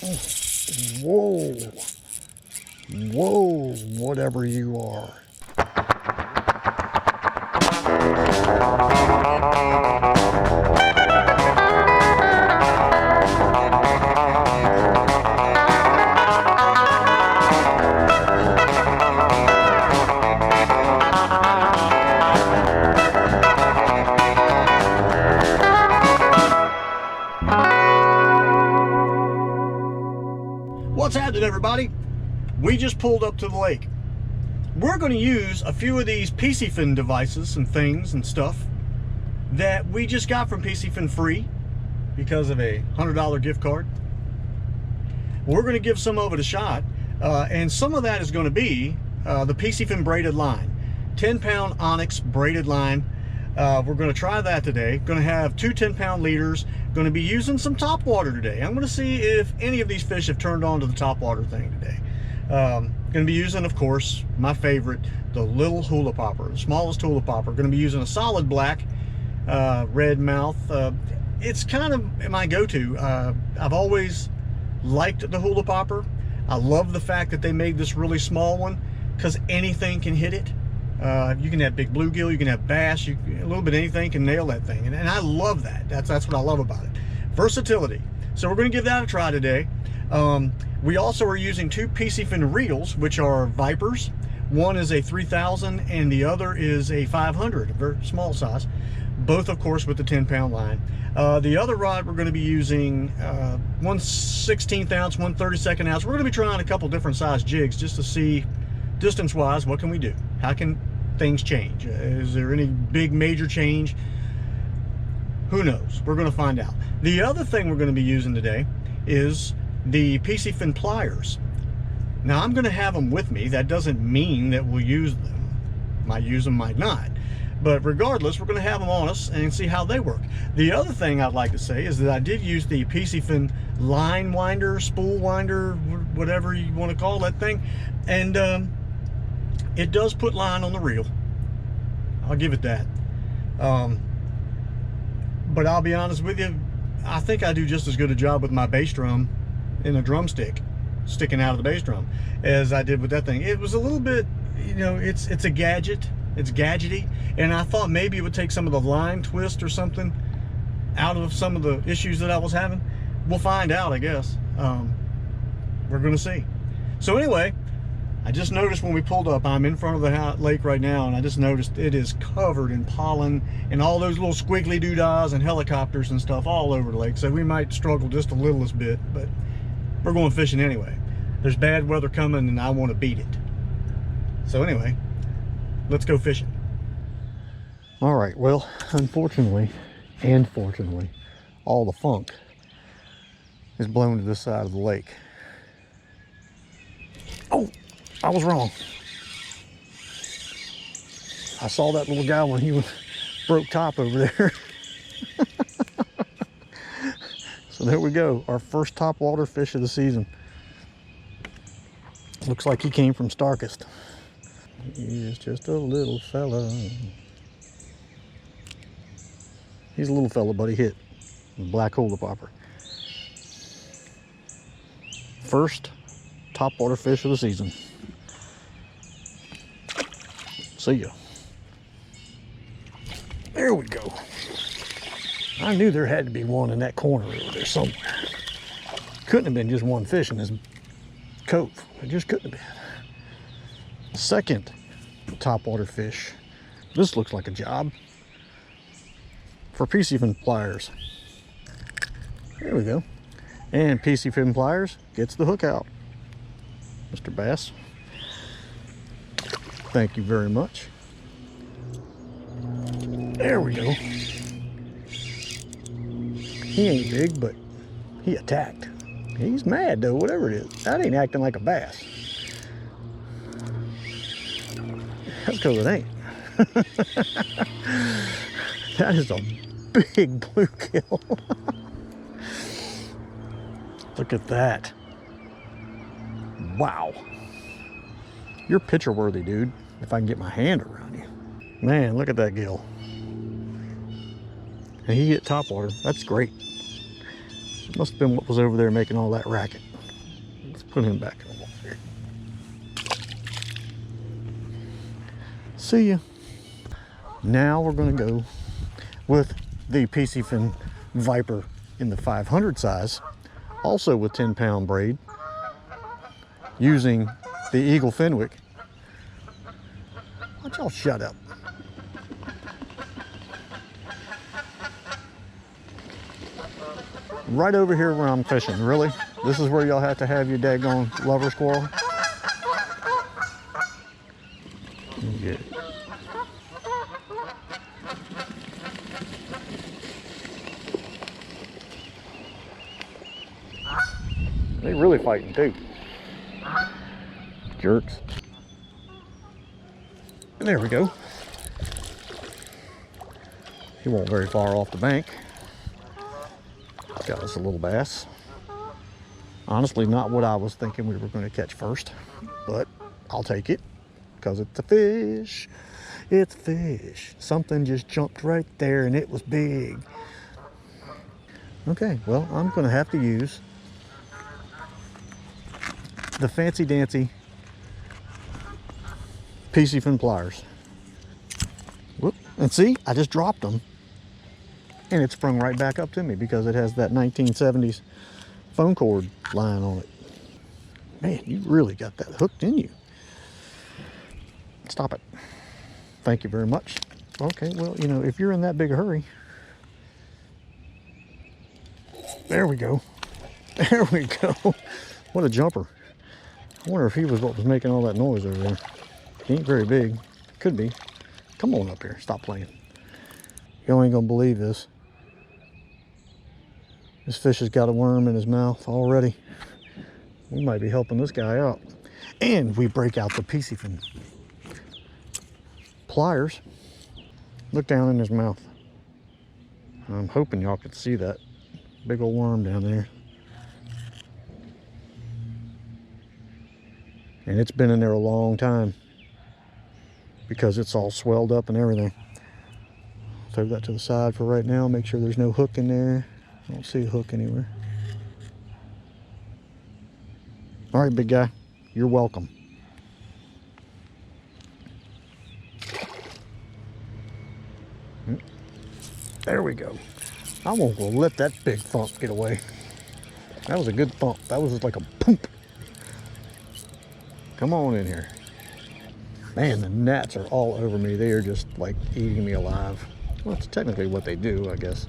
Whoa. Whoa, whatever you are. What's happening, everybody? We just pulled up to the lake. We're going to use a few of these PISCIFUN devices and things and stuff that we just got from PISCIFUN free because of a $100 gift card. We're going to give some of it a shot, and some of that is going to be the PISCIFUN braided line, 10-pound onyx braided line. We're going to try that today. Going to have two 10-pound leaders. Going to be using some top water today. I'm going to see if any of these fish have turned on to the top water thing today. Going to be using, of course, my favorite, the little hula popper, the smallest hula popper. Going to be using a solid black red mouth. It's kind of my go-to. I've always liked the hula popper. I love the fact that they made this really small one because anything can hit it. You can have big bluegill, you can have bass, a little bit of anything can nail that thing, and I love that. That's what I love about it. Versatility. So we're going to give that a try today. We also are using two PISCIFUN reels, which are Vipers. One is a 3000 and the other is a 500, a very small size. Both, of course, with the 10-pound line. The other rod we're going to be using 1/16 ounce, 1/32 ounce. We're going to be trying a couple different size jigs just to see distance-wise what can we do. How can things change? Is there any big major change? Who knows? We're going to find out. The other thing we're going to be using today is the PISCIFUN pliers. Now I'm going to have them with me. That doesn't mean that we'll use them. Might use them, might not. But regardless, we're going to have them on us and see how they work. The other thing I'd like to say is that I did use the PISCIFUN line winder, spool winder, whatever you want to call that thing. And it does put line on the reel. I'll give it that. But I'll be honest with you, I think I do just as good a job with my bass drum in a drumstick sticking out of the bass drum as I did with that thing. It was a little bit, you know, it's a gadget. It's gadgety. And I thought maybe it would take some of the line twist or something out of some of the issues that I was having. We'll find out, I guess. We're going to see. So anyway, I just noticed when we pulled up, I'm in front of the lake right now, and I just noticed it is covered in pollen and all those little squiggly doodahs and helicopters and stuff all over the lake. So we might struggle just a littlest bit, but we're going fishing anyway. There's bad weather coming and I want to beat it. So anyway, let's go fishing. All right, well, unfortunately and fortunately, all the funk is blown to this side of the lake. Oh! I was wrong. I saw that little guy when he broke top over there. So there we go, our first top water fish of the season. Looks like he came from Starkest. He's just a little fella. He's a little fella, but he hit. Black hula popper. First top water fish of the season. See ya. There we go. I knew there had to be one in that corner over there somewhere. Couldn't have been just one fish in this cove. It just couldn't have been. Second topwater fish. This looks like a job for PISCIFUN pliers. There we go. And PISCIFUN pliers gets the hook out. Mr. Bass. Thank you very much. There we go. He ain't big, but he attacked. He's mad though, whatever it is. That ain't acting like a bass. That's because it ain't. That is a big bluegill. Look at that. Wow. You're picture worthy, dude, if I can get my hand around you. Man, look at that gill. And he hit topwater. That's great. Must have been what was over there making all that racket. Put him back in the water. See ya. Now we're gonna go with the PISCIFUN Viper in the 500 size, also with 10-pound braid, using the Eagle Fenwick. Why don't y'all shut up? Right over here where I'm fishing, really? This is where y'all have to have your daggone lover squirrel? Yeah. They really fighting too. Jerks. There we go. He won't very far off the bank. Got us a little bass. Honestly, not what I was thinking we were going to catch first, but I'll take it because it's a fish. It's a fish. Something just jumped right there and it was big. Okay, well, I'm going to have to use the fancy dancy PISCIFUN pliers. Whoop. And see, I just dropped them and it sprung right back up to me because it has that 1970s phone cord line on it. Man, you really got that hooked, didn't you? Stop it. Thank you very much. Okay, well, you know, if you're in that big a hurry. There we go. There we go. What a jumper. I wonder if he was what was making all that noise over there. He ain't very big. Could be. Come on up here. Stop playing. You ain't gonna believe this. This fish has got a worm in his mouth already. We might be helping this guy out. And we break out the PISCIFUN pliers. Look down in his mouth. I'm hoping y'all could see that big old worm down there. And it's been in there a long time because it's all swelled up and everything. Throw that to the side for right now. Make sure there's no hook in there. I don't see a hook anywhere. All right, big guy, you're welcome. There we go. I won't go let that big thump get away. That was a good thump. That was just like a poop. Come on in here. Man, the gnats are all over me. They are just like eating me alive. Well, that's technically what they do, I guess.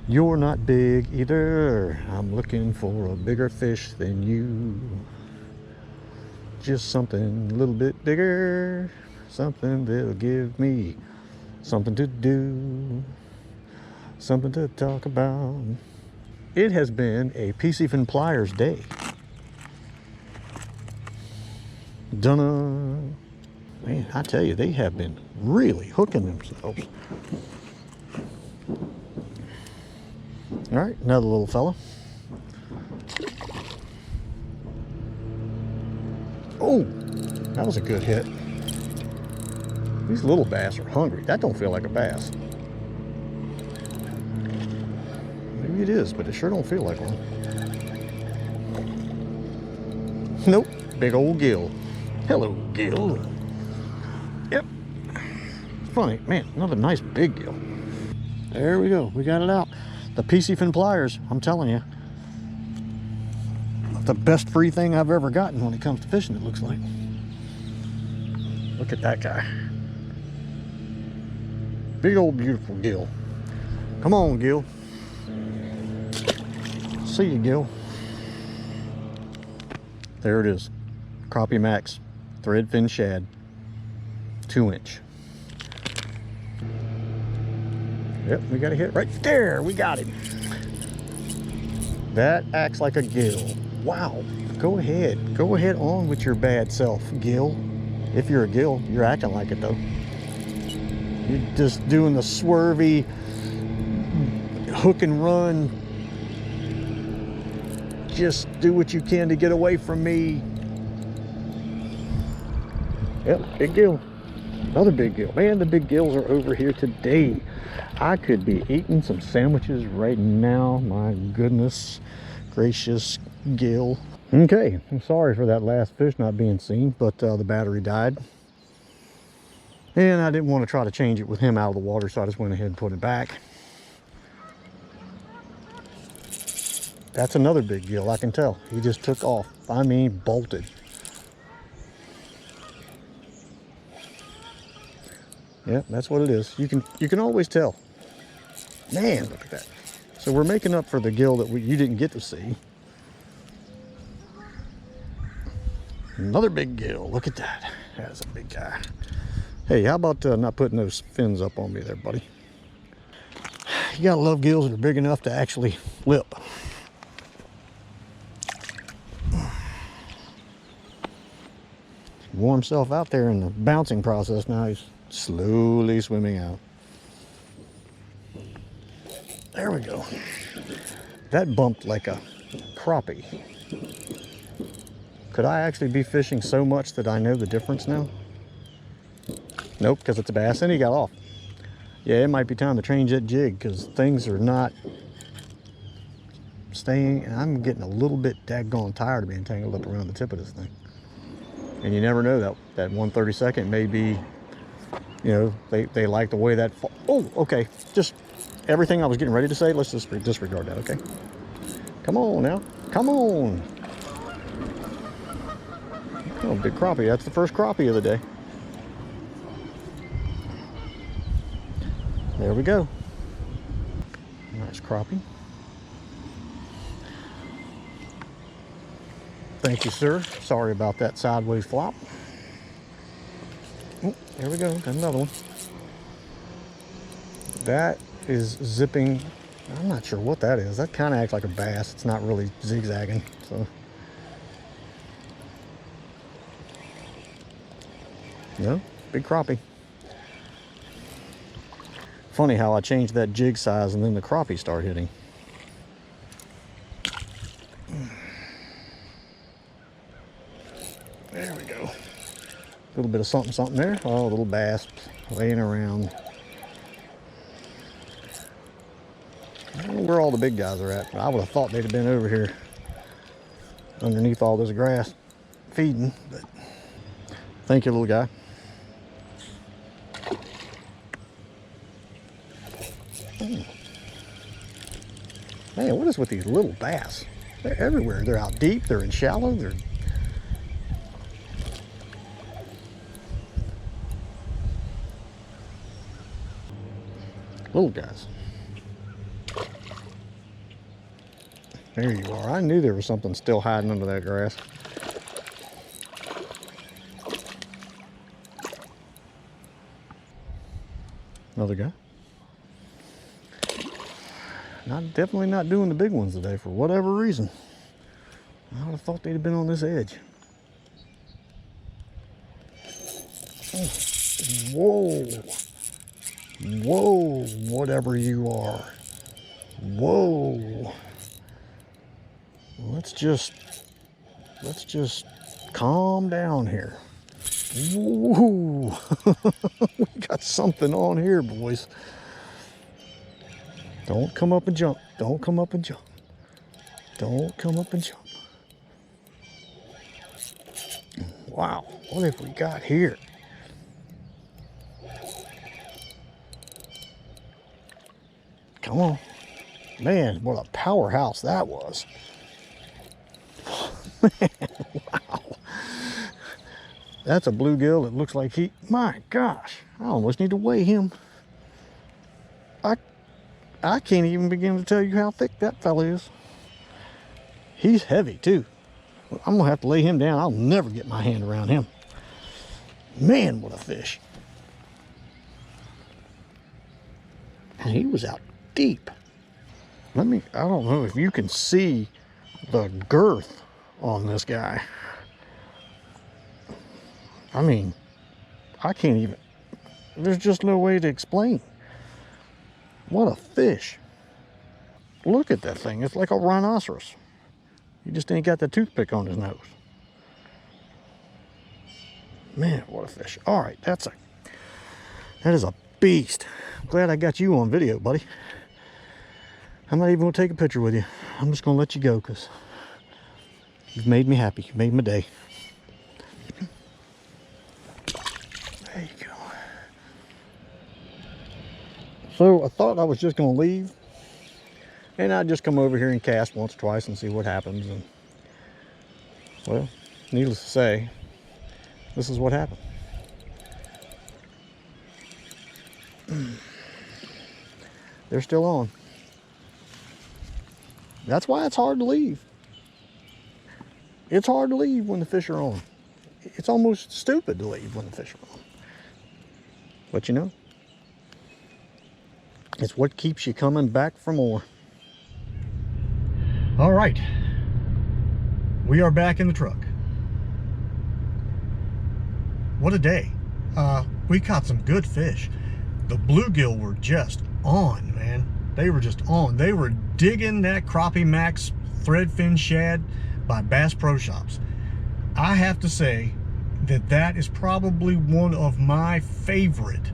You're not big either. I'm looking for a bigger fish than you. Just something a little bit bigger. Something that'll give me something to do. Something to talk about. It has been a PISCIFUN pliers day. Dunna. Man, I tell you, they have been really hooking themselves. All right, another little fella. Oh, that was a good hit. These little bass are hungry. That don't feel like a bass. Maybe it is, but it sure don't feel like one. Nope, big old gill. Hello, gill. Yep. It's funny, man, another nice big gill. There we go, we got it out. The PISCIFUN pliers, I'm telling you. The best free thing I've ever gotten when it comes to fishing, it looks like. Look at that guy. Big old beautiful gill. Come on, gill. See you, gill. There it is. Crappie Max, thread fin shad, 2-inch. Yep, we got a hit right there. We got him. That acts like a gill. Wow. Go ahead. Go ahead on with your bad self, gill. If you're a gill, you're acting like it though. You're just doing the swervy hook and run. Just do what you can to get away from me. Yep, big gill. Another big gill. Man, the big gills are over here today. I could be eating some sandwiches right now. My goodness gracious, Gil. Okay, I'm sorry for that last fish not being seen, but the battery died. And I didn't want to try to change it with him out of the water, so I just went ahead and put it back. That's another big gill, I can tell. He just took off. I mean, bolted. Yeah, that's what it is. You can always tell. Man, look at that. So we're making up for the gill that you didn't get to see. Another big gill. Look at that. That's a big guy. Hey, how about not putting those fins up on me there, buddy? You gotta love gills that are big enough to actually lip. Wore himself out there in the bouncing process. Now he's slowly swimming out. There we go. That bumped like a crappie. Could I actually be fishing so much that I know the difference now? Nope, because it's a bass and he got off. Yeah, it might be time to change that jig because things are not staying. And I'm getting a little bit daggone tired of being tangled up around the tip of this thing. And you never know, that 1/32 may be, you know, they like the way that, oh, okay. Just everything I was getting ready to say, let's just disregard that, okay? Come on now, come on. Oh, big crappie, that's the first crappie of the day. There we go. Nice crappie. Thank you, sir. Sorry about that sideways flop. Oh, there we go. Got another one. That is zipping. I'm not sure what that is. That kind of acts like a bass. It's not really zigzagging. So, no, big crappie. Funny how I changed that jig size and then the crappie start hitting. There we go. A little bit of something there. Oh, a little bass laying around. I don't know where all the big guys are at. I would have thought they'd have been over here underneath all this grass feeding, but thank you, little guy. Man, what is with these little bass? They're everywhere. They're out deep, they're in shallow, they're... Little guys. There you are. I knew there was something still hiding under that grass. Another guy. Definitely not doing the big ones today for whatever reason. I would have thought they'd have been on this edge. Oh. Whoa. Whoa, whatever you are. Whoa. Let's just calm down here. Whoa. We got something on here, boys. Don't come up and jump. Don't come up and jump. Don't come up and jump. Wow, what have we got here? Come on. Man, what a powerhouse that was. Man, wow. That's a bluegill that looks like my gosh, I almost need to weigh him. I can't even begin to tell you how thick that fella is. He's heavy too. I'm gonna have to lay him down. I'll never get my hand around him. Man, what a fish. And he was out deep. I don't know if you can see the girth on this guy. I mean, I can't even, there's just no way to explain. What a fish. Look at that thing. It's like a rhinoceros. He just ain't got the toothpick on his nose. Man, what a fish. All right, that is a beast. I'm glad I got you on video, buddy. I'm not even gonna take a picture with you. I'm just gonna let you go because you've made me happy. You made my day. There you go. So I thought I was just gonna leave and I'd just come over here and cast once or twice and see what happens. And well, needless to say, this is what happened. They're still on. That's why it's hard to leave. It's hard to leave when the fish are on. It's almost stupid to leave when the fish are on. But you know, it's what keeps you coming back for more. All right, we are back in the truck. What a day. We caught some good fish. The bluegill were just on, man. They were just on. They were digging that Crappie Max threadfin shad by Bass Pro Shops. I have to say that that is probably one of my favorite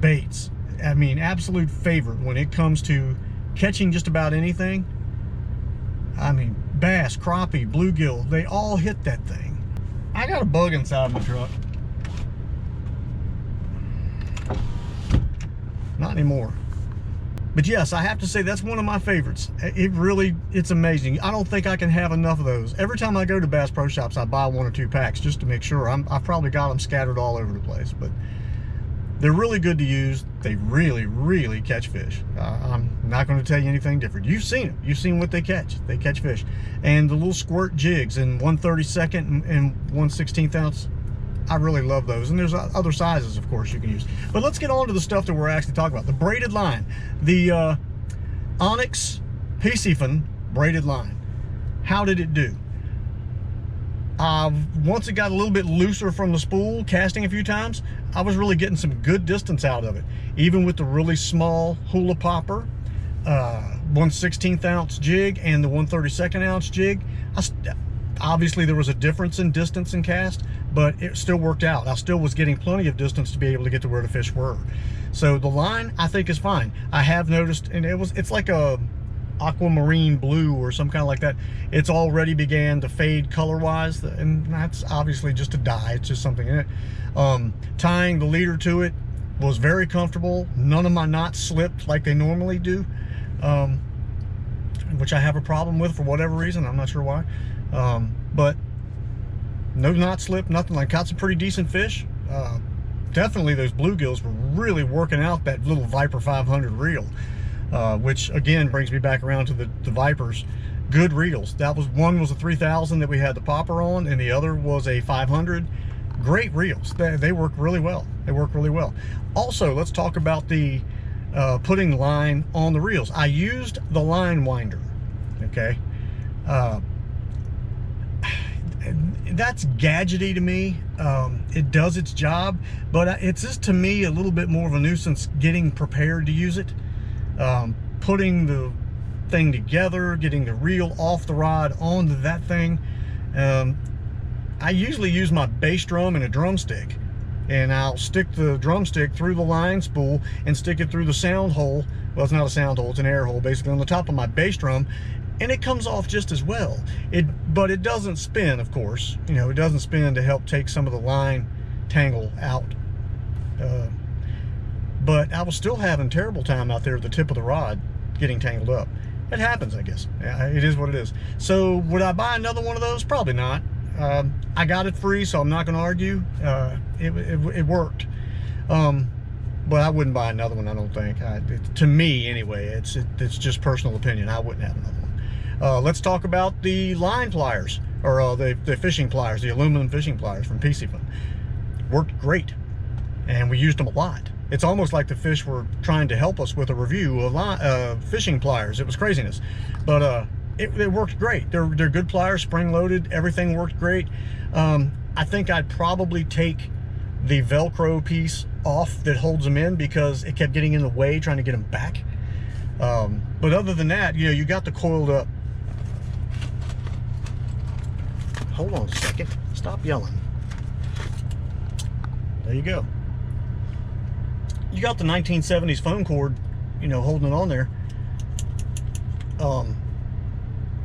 baits. I mean, absolute favorite when it comes to catching just about anything. I mean, bass, crappie, bluegill, they all hit that thing. I got a bug inside my truck. Not anymore. But yes, I have to say that's one of my favorites. It's amazing. I don't think I can have enough of those. Every time I go to Bass Pro Shops, I buy 1 or 2 packs just to make sure. I've probably got them scattered all over the place, but they're really good to use. They really, really catch fish. I'm not going to tell you anything different. You've seen them. You've seen what they catch. They catch fish. And the little squirt jigs in 1/32 and 1/16 ounce, I really love those. And there's other sizes, of course, you can use. But let's get on to the stuff that we're actually talking about. The braided line. The Onyx PISCIFUN braided line. How did it do? Once it got a little bit looser from the spool, casting a few times, I was really getting some good distance out of it. Even with the really small hula popper, 1/16 ounce jig and the 1/32 ounce jig, obviously there was a difference in distance and cast, but it still worked out. I still was getting plenty of distance to be able to get to where the fish were. So the line, I think, is fine. I have noticed, and it's like a aquamarine blue or some kind of like that. It's already began to fade color wise, and that's obviously just a dye. It's just something in it. Tying the leader to it was very comfortable. None of my knots slipped like they normally do, which I have a problem with for whatever reason. I'm not sure why. But no knot slip, nothing. Like, caught some pretty decent fish. Definitely those bluegills were really working out that little Viper 500 reel. Which again brings me back around to the Vipers. Good reels. One was a 3000 that we had the popper on, and the other was a 500. Great reels. They work really well. They work really well. Also, let's talk about the putting line on the reels. I used the line winder. Okay. That's gadgety to me. It does its job, but it's just, to me, a little bit more of a nuisance getting prepared to use it. Putting the thing together, getting the reel off the rod onto that thing. I usually use my bass drum and a drumstick, and I'll stick the drumstick through the line spool and stick it through the sound hole. Well, it's not a sound hole, it's an air hole, basically, on the top of my bass drum, and it comes off just as well. But it doesn't spin, of course. You know, it doesn't spin to help take some of the line tangle out. But I was still having terrible time out there at the tip of the rod getting tangled up. It happens, I guess. It is what it is. So would I buy another one of those? Probably not. I got it free, so I'm not going to argue. It worked. But I wouldn't buy another one, I don't think. To me, anyway, it's just personal opinion. I wouldn't have another one. Let's talk about the line pliers, or the fishing pliers, the aluminum fishing pliers from PISCIFUN. Worked great, and we used them a lot. It's almost like the fish were trying to help us with a review of fishing pliers. It was craziness, but it worked great. They're good pliers, spring-loaded. Everything worked great. I think I'd probably take the Velcro piece off that holds them in because it kept getting in the way trying to get them back. But other than that, you know, you got the coiled up. Hold on a second. Stop yelling. There you go. you got the 1970s phone cord, you know, holding it on there.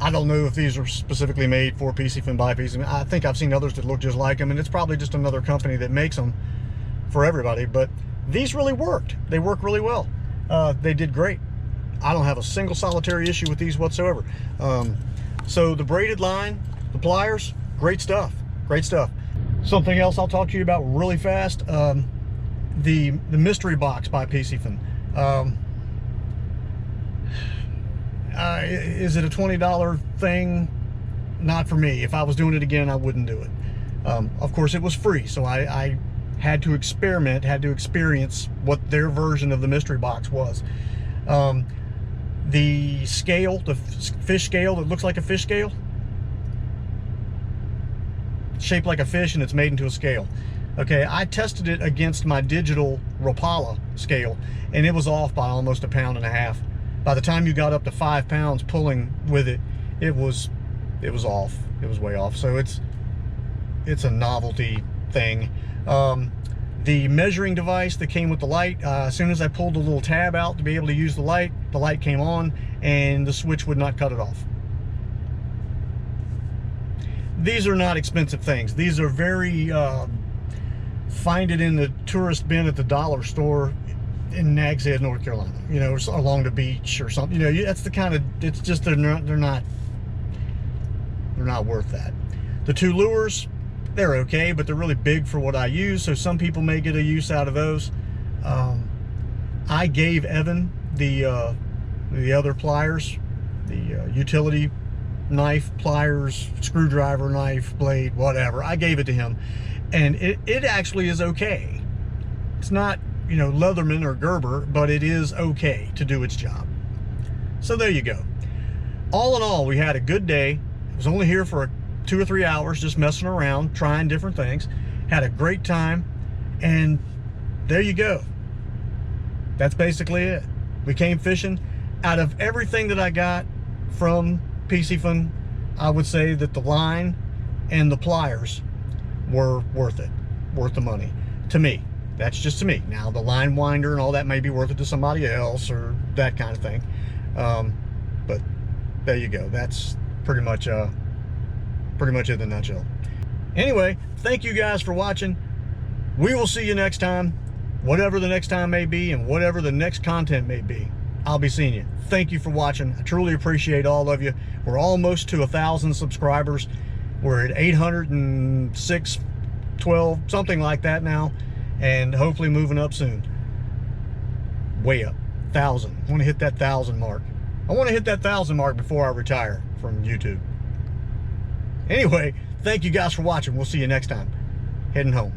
I don't know if these are specifically made for PISCIFUN by PISCIFUN. I think I've seen others that look just like them, and it's probably just another company that makes them for everybody. But these really worked. They work really well. They did great. I don't have a single solitary issue with these whatsoever. So the braided line, the pliers, great stuff. Great stuff. Something else I'll talk to you about really fast. The mystery box by PISCIFUN. Is it a $20 thing? Not for me. If I was doing it again, I wouldn't do it. Of course, it was free, so I had to experiment, had to experience what their version of the mystery box was. The scale, the fish scale that looks like a fish scale, shaped like a fish, and it's made into a scale. Okay, I tested it against my digital Rapala scale, and it was off by almost 1.5 pounds. By the time you got up to 5 pounds pulling with it, it was off. It was way off. So it's a novelty thing. The measuring device that came with the light, as soon as I pulled the little tab out to be able to use the light came on, and the switch would not cut it off. These are not expensive things. These are very find it in the tourist bin at the dollar store in Nags Head, North Carolina, you know, along the beach or something. You know, that's the kind of, it's just they're not worth that. The two lures, they're okay, but they're really big for what I use, so some people may get a use out of those. I gave Evan the other pliers, the utility knife, pliers, screwdriver, knife, blade, whatever. I gave it to him, and it actually is okay. It's not, you know, Leatherman or Gerber, but it is okay to do its job. So there you go. All in all, we had a good day. I was only here for 2 or 3 hours, just messing around, trying different things. Had a great time, and there you go. That's basically it. We came fishing. Out of everything that I got from PISCIFUN, I would say that the line and the pliers were worth it, worth the money to me. That's just to me. Now the line winder and all that may be worth it to somebody else or that kind of thing, but there you go. That's pretty much it in a nutshell. Anyway, thank you guys for watching. We will see you next time, whatever the next time may be and whatever the next content may be. I'll be seeing you. Thank you for watching. I truly appreciate all of you. We're almost to 1,000 subscribers. We're at 806, 12, something like that now, and hopefully moving up soon. Way up. 1,000. I want to hit that 1,000 mark. I want to hit that 1,000 mark before I retire from YouTube. Anyway, thank you guys for watching. We'll see you next time. Heading home.